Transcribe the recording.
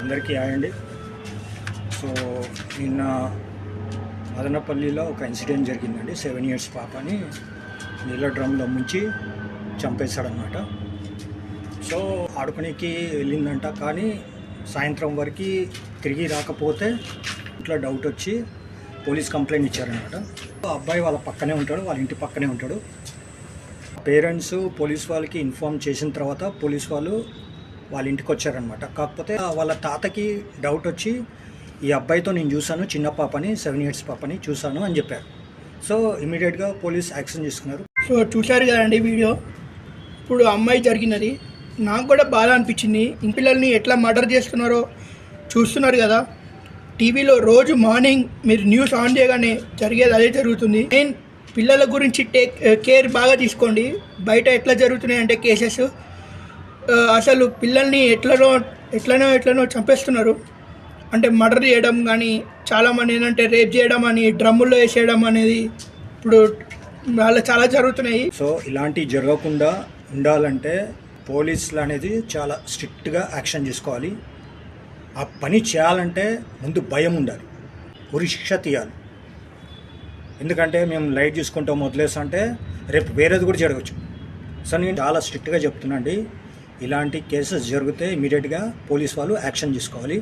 అందరికీ హాయ్ అండి. సో నిన్న మదనపల్లిలో ఒక ఇన్సిడెంట్ జరిగిందండి. 7 years పాపని నీళ్ళ డ్రమ్లో ముంచి చంపేశాడనమాట. సో ఆడుకోనికి వెళ్ళిందంట, కానీ సాయంత్రం వరకు తిరిగి రాకపోతే ఇంట్లో డౌట్ వచ్చి పోలీస్ కంప్లైంట్ ఇచ్చారనమాట. అబ్బాయి వాళ్ళ పక్కనే ఉంటాడు, వాళ్ళ ఇంటి పక్కనే ఉంటాడు. పేరెంట్స్ పోలీస్ వాళ్ళకి ఇన్ఫార్మ్ చేసిన తర్వాత పోలీస్ వాళ్ళు వాళ్ళ ఇంటికి వచ్చారనమాట. కాకపోతే వాళ్ళ తాతకి డౌట్ వచ్చి ఈ అబ్బాయితో నేను చూశాను, చిన్న పాపని 7 years పాపని చూశాను అని చెప్పారు. సో ఇమీడియట్గా పోలీస్ యాక్షన్ తీసుకున్నారు. సో చూశారు కదండి వీడియో. ఇప్పుడు అమ్మాయి జరిగినది నాకు కూడా బాధ అనిపించింది. పిల్లల్ని ఎట్లా మర్డర్ చేస్తున్నారో చూస్తున్నారు కదా. టీవీలో రోజు మార్నింగ్ మీరు న్యూస్ ఆన్ చేయగానే జరిగేది అదే జరుగుతుంది. మెయిన్ పిల్లల గురించి కేర్ బాగా తీసుకోండి. బయట ఎట్లా జరుగుతున్నాయి అంటే కేసెస్, అసలు పిల్లల్ని ఎట్లనో చంపేస్తున్నారు. అంటే మర్డర్ చేయడం కానీ, చాలామంది ఏంటంటే రేప్ చేయడం అని, డ్రమ్ముల్లో వేసేయడం అనేది ఇప్పుడు వాళ్ళు చాలా జరుగుతున్నాయి. సో ఇలాంటివి జరగకుండా ఉండాలంటే పోలీసులు అనేది చాలా స్ట్రిక్ట్గా యాక్షన్ తీసుకోవాలి. ఆ పని చేయాలంటే ముందు భయం ఉండాలి, ఉరి శిక్ష తీయాలి. ఎందుకంటే మేము లైట్ చూసుకుంటాం వదిలేస్తుంటే రేపు వేరేది కూడా జరగచ్చు. సో నేను చాలా స్ట్రిక్ట్గా చెప్తున్నా అండి, ఇలాంటి కేసెస్ జరిగితే ఇమీడియట్గా పోలీస్ వాళ్ళు యాక్షన్ తీసుకోవాలి.